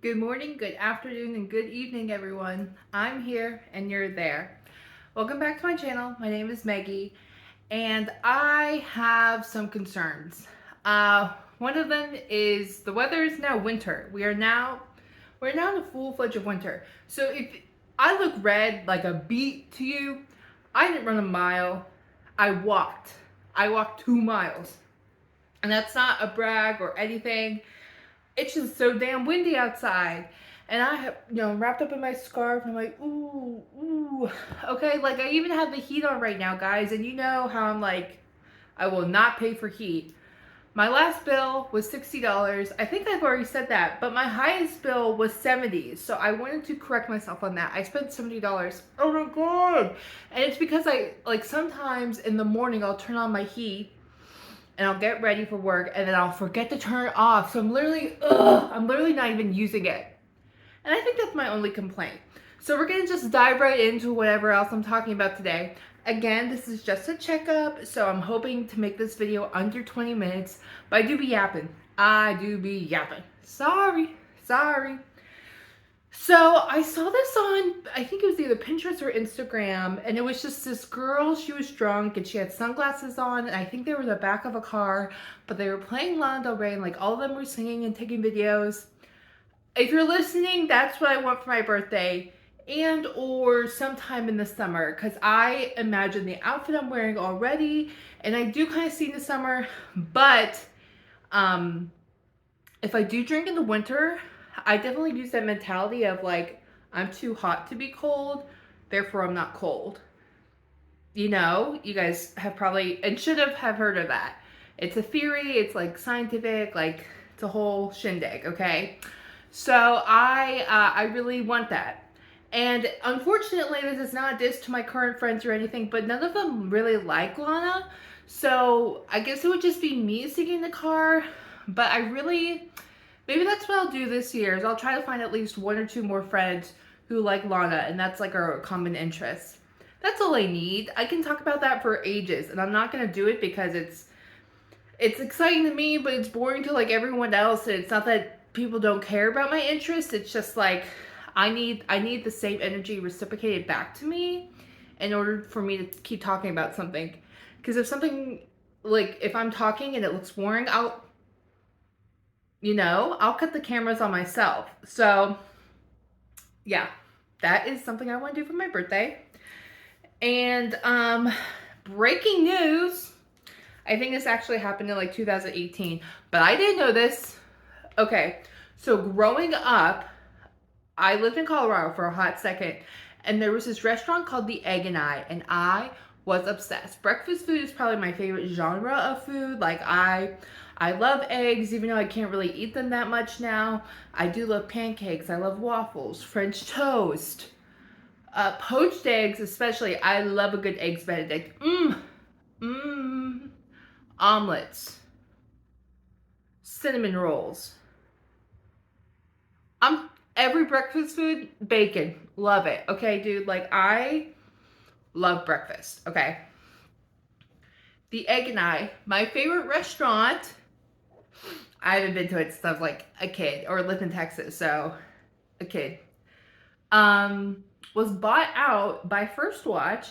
Good morning, good afternoon, and good evening, everyone. I'm here and you're there. Welcome back to my channel. My name is Maggie, and I have some concerns. One of them is the weather is now winter. We're now in the full-fledged of winter. So if I look red like a beet to you, I didn't run a mile. I walked. I walked 2 miles. And that's not a brag or anything. It's just so damn windy outside. And I have, wrapped up in my scarf, and I'm like, ooh, ooh. Okay, like I even have the heat on right now, guys. And you know how I'm like, I will not pay for heat. My last bill was $60. I think I've already said that, but my highest bill was $70. So I wanted to correct myself on that. I spent $70. Oh my God. And it's because sometimes in the morning I'll turn on my heat and I'll get ready for work, and then I'll forget to turn it off. So I'm literally not even using it. And I think that's my only complaint. So we're gonna just dive right into whatever else I'm talking about today. Again, this is just a checkup, so I'm hoping to make this video under 20 minutes, but I do be yapping. Sorry. So I saw this on, I think it was either Pinterest or Instagram, and it was just this girl. She was drunk and she had sunglasses on, and I think they were in the back of a car, but they were playing Lana Del Rey, and like all of them were singing and taking videos. If you're listening, that's what I want for my birthday and or sometime in the summer, because I imagine the outfit I'm wearing already, and I do kind of see in the summer, but if I do drink in the winter, I definitely use that mentality of like, I'm too hot to be cold, therefore I'm not cold. You know, you guys have probably, and should have heard of that. It's a theory, it's like scientific, like it's a whole shindig, okay? So I really want that. And unfortunately, this is not a diss to my current friends or anything, but none of them really like Lana. So I guess it would just be me singing in the car, but maybe that's what I'll do this year, is I'll try to find at least 1 or 2 more friends who like Lana, and that's like our common interest. That's all I need. I can talk about that for ages, and I'm not going to do it because it's exciting to me, but it's boring to like everyone else, and it's not that people don't care about my interests. It's just like I need the same energy reciprocated back to me in order for me to keep talking about something. Because if I'm talking and it looks boring, I'll cut the cameras on myself. So yeah, that is something I want to do for my birthday. And breaking news, I think this actually happened in like 2018, but I didn't know this. Okay, so growing up, I lived in Colorado for a hot second, and there was this restaurant called the Egg and I was obsessed. Breakfast food is probably my favorite genre of food. Like I love eggs, even though I can't really eat them that much now. I do love pancakes. I love waffles, French toast, poached eggs especially. I love a good eggs Benedict. Omelets, cinnamon rolls. Every breakfast food, bacon. Love it. Okay, dude, like I love breakfast. Okay. The Egg and my favorite restaurant, I haven't been to it since I was like a kid, or lived in Texas, so a kid, was bought out by First Watch,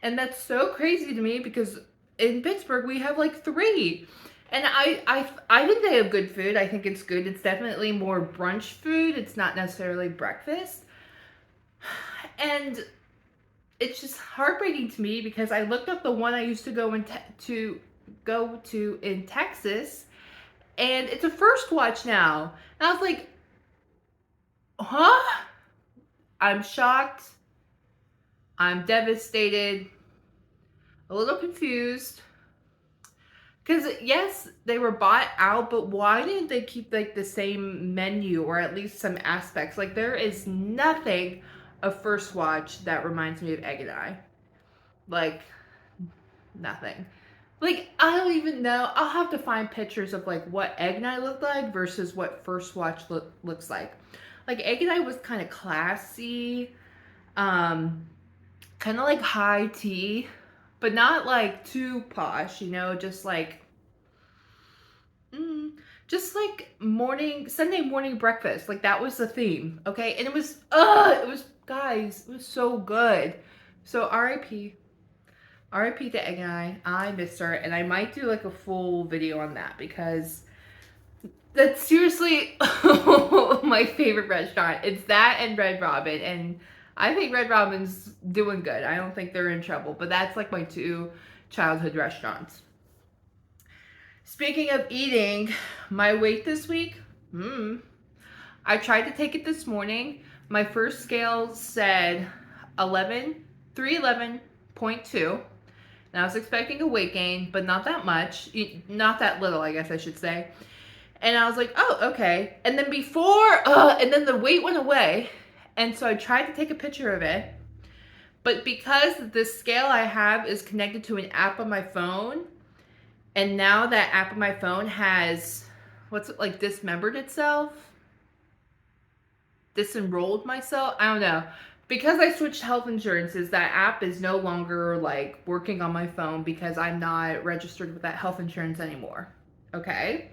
and that's so crazy to me because in Pittsburgh we have like 3. And I think they have good food. I think it's good. It's definitely more brunch food. It's not necessarily breakfast. And it's just heartbreaking to me because I looked up the one I used to go to in Texas, and it's a First Watch now. And I was like, huh? I'm shocked. I'm devastated. A little confused. Because yes, they were bought out, but why didn't they keep like the same menu, or at least some aspects? Like there is nothing of First Watch that reminds me of Egg and I. Like nothing. Like I don't even know. I'll have to find pictures of like what Egg and I looked like versus what First Watch looks like. Like Egg and I was kind of classy, kind of like high tea, but not like too posh, just like just like Sunday morning breakfast. Like that was the theme, okay? And it was, guys, it was so good. So R.I.P. to Egg and I miss her, and I might do like a full video on that because that's seriously my favorite restaurant. It's that and Red Robin, and I think Red Robin's doing good. I don't think they're in trouble, but that's like my two childhood restaurants. Speaking of eating, my weight this week, I tried to take it this morning. My first scale said 311.2. And I was expecting a weight gain, but not that much. Not that little, I guess I should say. And I was like, oh, okay. And then and then the weight went away. And so I tried to take a picture of it. But because the scale I have is connected to an app on my phone, and now that app on my phone has, dismembered itself? Disenrolled myself? I don't know. Because I switched health insurances, that app is no longer like working on my phone because I'm not registered with that health insurance anymore. Okay?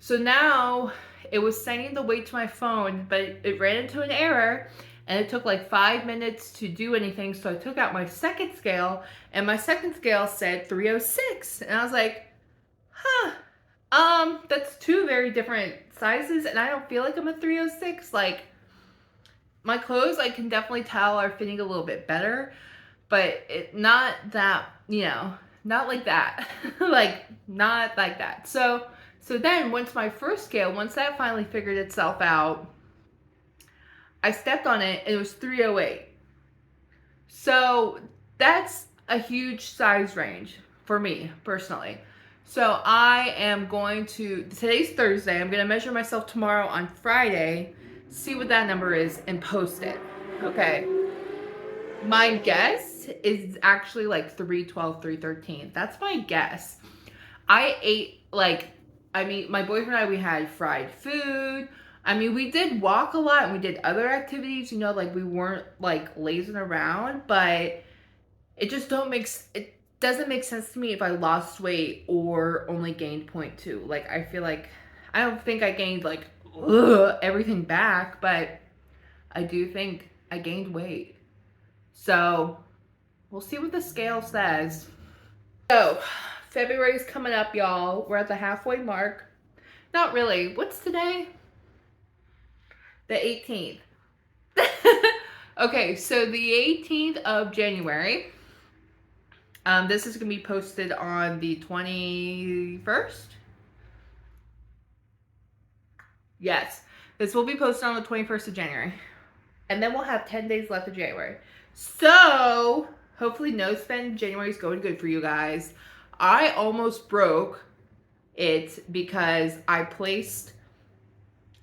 So now it was sending the weight to my phone, but it ran into an error and it took like 5 minutes to do anything. So I took out my second scale and my second scale said 306. And I was like, that's two very different sizes and I don't feel like I'm a 306. Like, my clothes, I can definitely tell are fitting a little bit better, but not that, not like that. Like, not like that. So then once that finally figured itself out, I stepped on it and it was 308. So that's a huge size range for me personally. So I am going to, today's Thursday, I'm going to measure myself tomorrow on Friday, see what that number is, and post it. Okay. My guess is actually like 312, 313. That's my guess. I ate my boyfriend and I, we had fried food. We did walk a lot and we did other activities, like we weren't like lazing around, but it just it doesn't make sense to me if I lost weight or only gained 0.2. Like, I feel like, I don't think I gained like everything back, but I do think I gained weight. So we'll see what the scale says. So February's coming up, y'all. We're at the halfway mark. Not really. What's today? The 18th. Okay, so the 18th of January. This is going to be posted on the 21st. Yes, this will be posted on the 21st of January. And then we'll have 10 days left of January. So, hopefully no spend January is going good for you guys. I almost broke it because I placed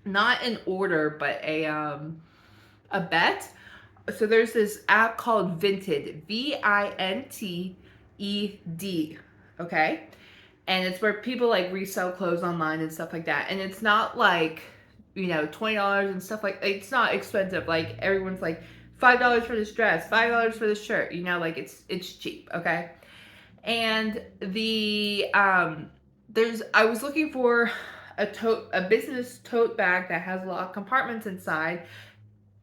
not an order, but a bet. So there's this app called Vinted, Vinted, okay? And it's where people like resell clothes online and stuff like that. And it's not like, $20 and stuff like, it's not expensive. Like, everyone's like, $5 for this dress, $5 for this shirt, like it's cheap, okay? And I was looking for a business tote bag that has a lot of compartments inside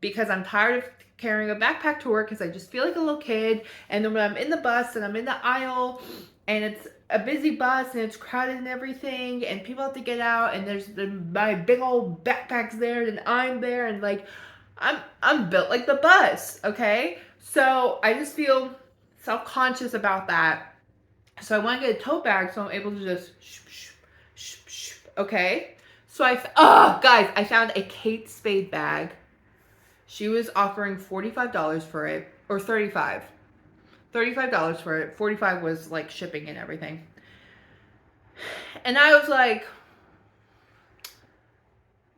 because I'm tired of carrying a backpack to work because I just feel like a little kid. And then when I'm in the bus and I'm in the aisle and it's a busy bus and it's crowded and everything and people have to get out and there's my big old backpacks there and I'm there and like I'm built like the bus, okay? So I just feel self-conscious about that. So I want to get a tote bag so I'm able to just okay? So guys, I found a Kate Spade bag. She was offering $45 for it, or $35. $35 for it. $45 was like shipping and everything. And I was like,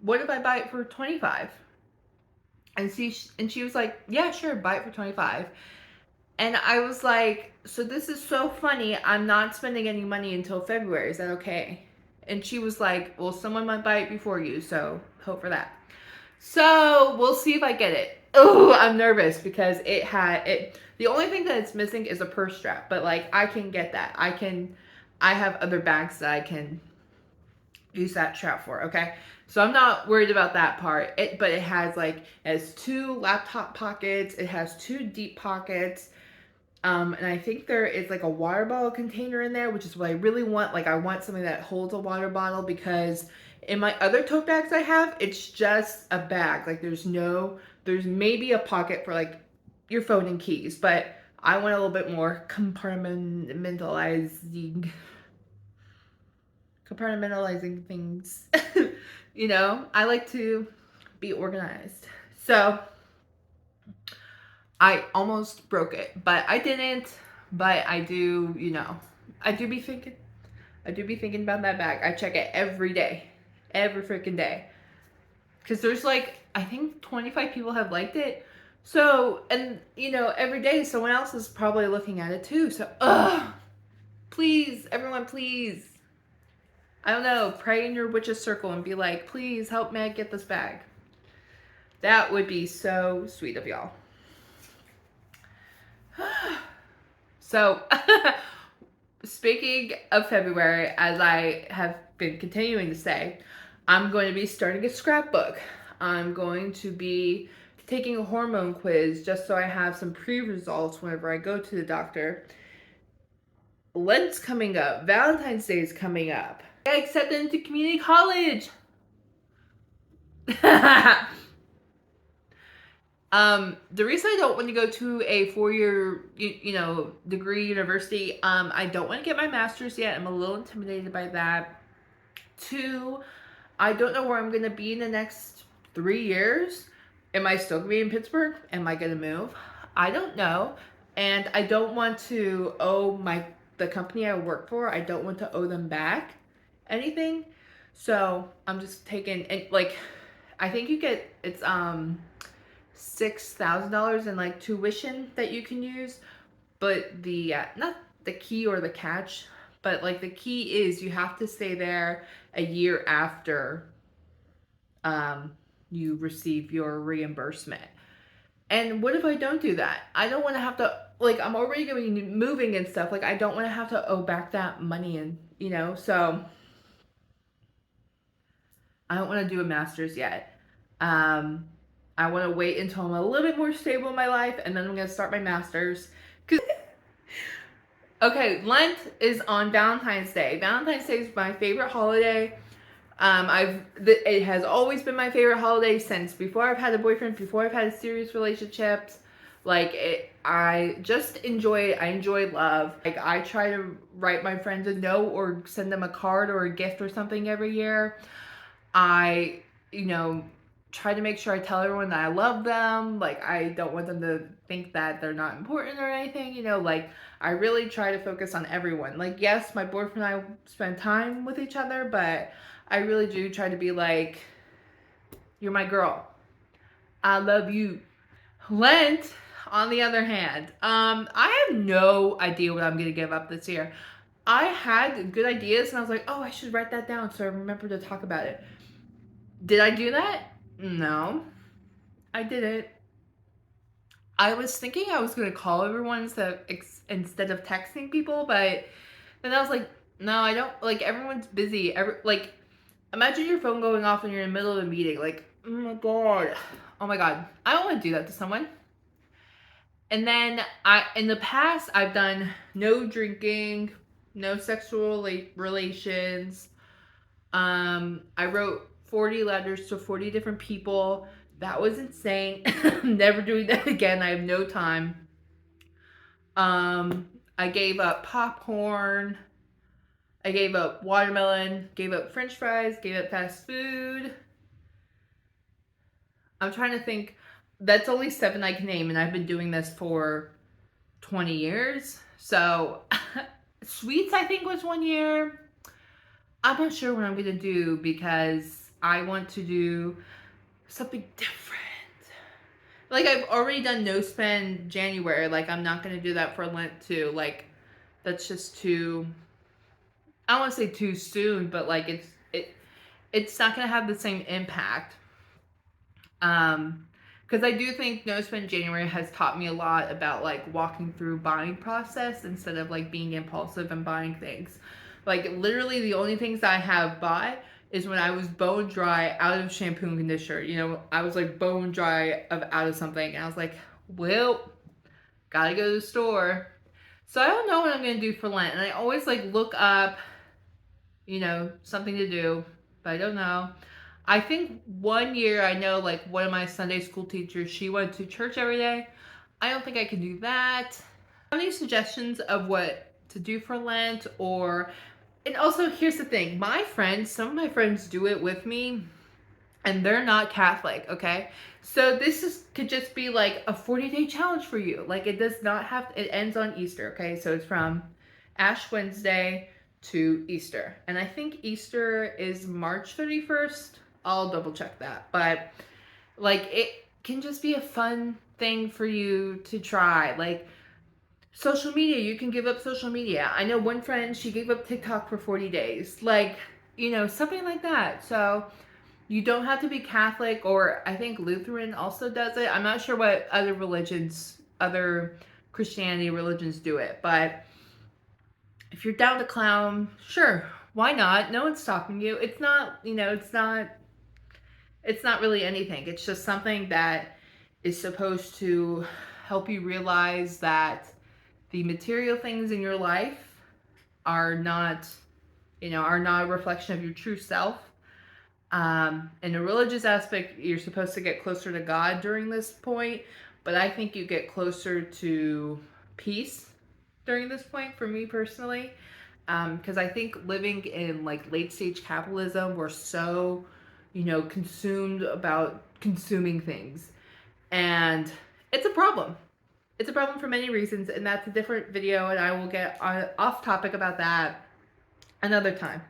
what if I buy it for $25? And she was like, yeah, sure, buy it for $25. And I was like, so this is so funny. I'm not spending any money until February. Is that okay? And she was like, well, someone might buy it before you, so hope for that. So we'll see if I get it. Oh, I'm nervous because the only thing that it's missing is a purse strap, but like I can get that. I have other bags that I can use that strap for, okay? So I'm not worried about that part. But it has like, it has 2 laptop pockets, it has 2 deep pockets, and I think there is like a water bottle container in there, which is what I really want. Like I want something that holds a water bottle, because in my other tote bags I have, it's just a bag. Like there's maybe a pocket for like your phone and keys, but I want a little bit more compartmentalizing things. You know, I like to be organized. So I almost broke it, but I didn't. But I do, you know, I do be thinking about that bag. I check it every day, every freaking day. Because there's like, I think 25 people have liked it. So, and you know, every day someone else is probably looking at it too. So, please, everyone, please. I don't know, pray in your witch's circle and be like, please help Meg get this bag. That would be so sweet of y'all. So, speaking of February, as I have been continuing to say, I'm going to be starting a scrapbook. I'm going to be taking a hormone quiz just so I have some pre-results whenever I go to the doctor. Lent's coming up. Valentine's Day is coming up. I got accepted into community college. The reason I don't want to go to a 4-year, you know, degree university, I don't want to get my master's yet. I'm a little intimidated by that. 2, I don't know where I'm going to be in the next 3 years. Am I still going to be in Pittsburgh? Am I going to move? I don't know. And I don't want to owe the company I work for, I don't want to owe them back anything. So I'm just taking, and like, I think you get, it's $6,000 in like tuition that you can use, but the not the key or the catch, but like the key is you have to stay there a year after you receive your reimbursement. And what if I don't do that? I don't want to have to, like, I'm already going to be moving and stuff. Like, I don't want to have to owe back that money, and you know, so I don't want to do a master's yet. I want to wait until I'm a little bit more stable in my life, and then I'm going to start my master's. Okay, Lent is on Valentine's Day. Valentine's Day is my favorite holiday. It has always been my favorite holiday since before I've had a boyfriend, before I've had serious relationships. Like, I just enjoy it. I enjoy love. Like, I try to write my friends a note or send them a card or a gift or something every year. I, you know, try to make sure I tell everyone that I love them. Like, I don't want them to think that they're not important or anything, you know, like, I really try to focus on everyone. Like, yes, my boyfriend and I spend time with each other, but I really do try to be like, you're my girl. I love you. Lent, on the other hand, I have no idea what I'm going to give up this year. I had good ideas and I was like, oh, I should write that down so I remember to talk about it. Did I do that? No, I didn't. I was thinking I was going to call everyone instead of texting people, but then I was like, no, I don't, like, everyone's busy. Like, imagine your phone going off when you're in the middle of a meeting. Like, oh my God. Oh my God. I don't want to do that to someone. And then in the past, I've done no drinking, no sexual relations. I wrote 40 letters to 40 different people. That was insane. Never doing that again. I have no time. I gave up popcorn. I gave up watermelon, gave up french fries, gave up fast food. I'm trying to think. That's only 7 I can name, and I've been doing this for 20 years. So, sweets I think was 1 year. I'm not sure what I'm going to do because I want to do something different. Like, I've already done no spend January. Like, I'm not going to do that for Lent too. Like, that's just too, I don't want to say too soon, but like it's not going to have the same impact. Because I do think No Spend January has taught me a lot about like walking through buying process instead of like being impulsive and buying things. Like, literally the only things I have bought is when I was bone dry out of shampoo and conditioner. You know, I was like bone dry out of something, and I was like, well, gotta go to the store. So I don't know what I'm gonna do for Lent, and I always like look up, you know, something to do, but I don't know. I think one year I know like one of my Sunday school teachers, she went to church every day. I don't think I can do that. Any suggestions of what to do for Lent? Or, and also here's the thing, my friends, some of my friends do it with me, and they're not Catholic, okay? So could just be like a 40-day challenge for you. Like, it does not have, it ends on Easter, okay? So it's from Ash Wednesday to Easter. And I think Easter is March 31st. I'll double check that. But like, it can just be a fun thing for you to try. Like, social media, you can give up social media. I know one friend, she gave up TikTok for 40 days. Like, you know, something like that. So you don't have to be Catholic, or I think Lutheran also does it. I'm not sure what other religions, other Christianity religions do it, but if you're down to clown, sure, why not? No one's stopping you. It's not, you know, it's not really anything. It's just something that is supposed to help you realize that the material things in your life are not, you know, are not a reflection of your true self. In a religious aspect, you're supposed to get closer to God during this point, but I think you get closer to peace during this point, for me personally, because I think living in like late stage capitalism, we're so, you know, consumed about consuming things, and it's a problem. It's a problem for many reasons, and that's a different video, and I will get off topic about that another time.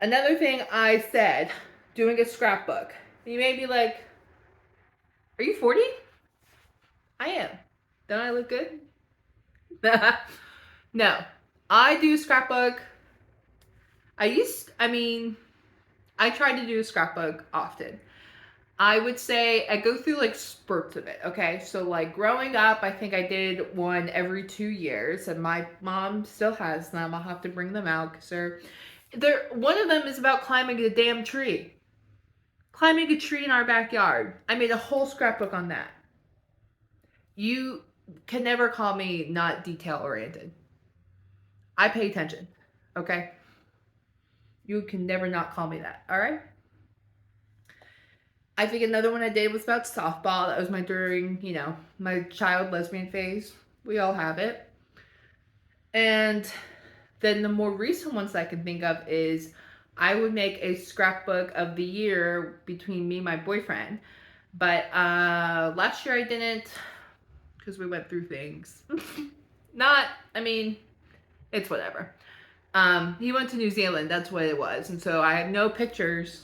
Another thing I said, doing a scrapbook. You may be like, are you 40? I am. Don't I look good? No. I do scrapbook. I try to do a scrapbook often. I would say I go through like spurts of it, okay? So like growing up, I think I did one every 2 years, and my mom still has them. I'll have to bring them out because one of them is about climbing a damn tree. Climbing a tree in our backyard. I made a whole scrapbook on that. You can never call me not detail oriented. I pay attention, okay? You can never not call me that, all right? I think another one I did was about softball. That was during, you know, my child lesbian phase. We all have it. And then the more recent ones I can think of is I would make a scrapbook of the year between me and my boyfriend. But last year I didn't, because we went through things. It's whatever. He went to New Zealand, that's what it was. And so I had no pictures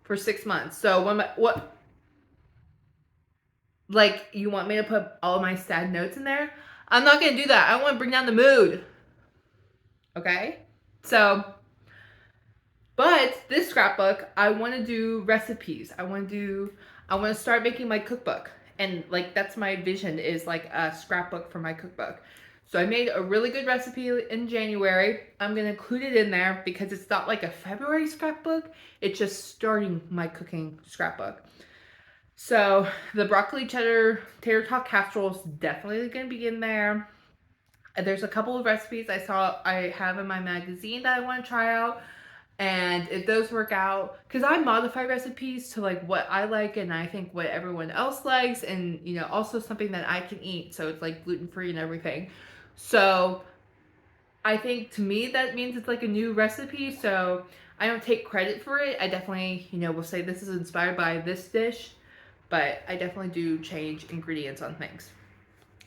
for 6 months. So like, you want me to put all my sad notes in there? I'm not gonna do that. I want to bring down the mood. Okay? So, but this scrapbook, I want to do recipes. I want to start making my cookbook. And like, that's my vision, is like a scrapbook for my cookbook. So I made a really good recipe in January. I'm going to include it in there because it's not like a February scrapbook. It's just starting my cooking scrapbook. So the broccoli cheddar tater tot casserole is definitely going to be in there. There's a couple of recipes I have in my magazine that I want to try out. And if those work out, because I modify recipes to like what I like and I think what everyone else likes, and you know, also something that I can eat, so it's like gluten-free and everything. So I think to me that means it's like a new recipe, so I don't take credit for it. I definitely, you know, will say this is inspired by this dish, but I definitely do change ingredients on things.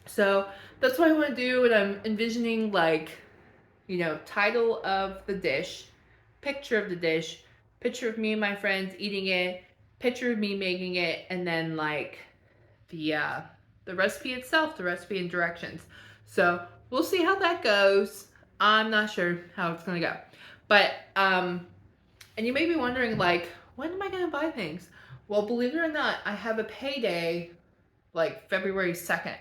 So that's what I want to do, and I'm envisioning like, you know, title of the dish, picture of the dish, picture of me and my friends eating it, picture of me making it, and then like the recipe itself, the recipe and directions. So we'll see how that goes. I'm not sure how it's gonna go. But and you may be wondering like, when am I gonna buy things? Well, believe it or not, I have a payday like February 2nd.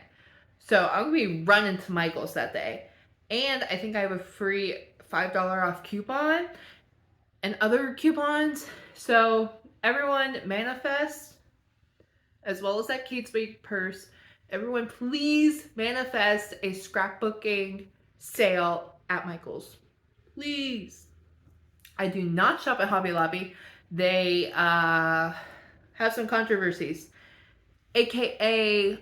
So I'm gonna be running to Michael's that day. And I think I have a free $5 off coupon. and other coupons. So everyone manifest, as well as that Kate Spade purse. Everyone please manifest a scrapbooking sale at Michael's. Please. I do not shop at Hobby Lobby. They have some controversies, aka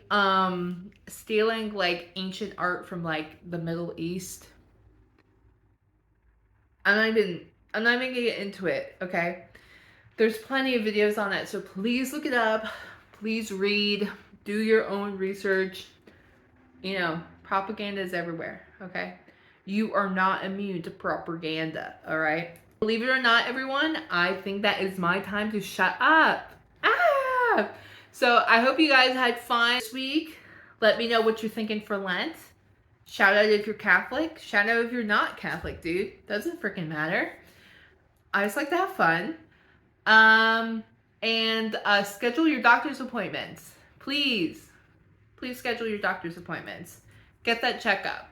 stealing like ancient art from like the Middle East. I'm not even gonna get into it, okay? There's plenty of videos on that, so please look it up. Please read, do your own research. You know, propaganda is everywhere, okay? You are not immune to propaganda, all right? Believe it or not, everyone, I think that is my time to shut up. Ah! So I hope you guys had fun this week. Let me know what you're thinking for Lent. Shout out if you're Catholic. Shout out if you're not Catholic, dude. Doesn't freaking matter. I just like to have fun. And schedule your doctor's appointments. Please. Please schedule your doctor's appointments. Get that checkup.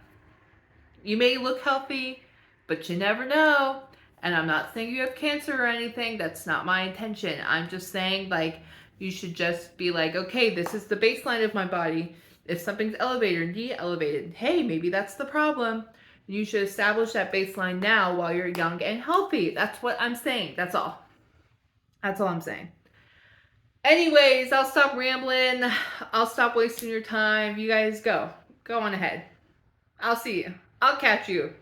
You may look healthy, but you never know. And I'm not saying you have cancer or anything. That's not my intention. I'm just saying, like, you should just be like, okay, this is the baseline of my body. If something's elevated or de-elevated, hey, maybe that's the problem. You should establish that baseline now while you're young and healthy. That's what I'm saying. That's all. That's all I'm saying. Anyways, I'll stop rambling. I'll stop wasting your time. You guys go. Go on ahead. I'll see you. I'll catch you.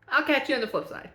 I'll catch you on the flip side.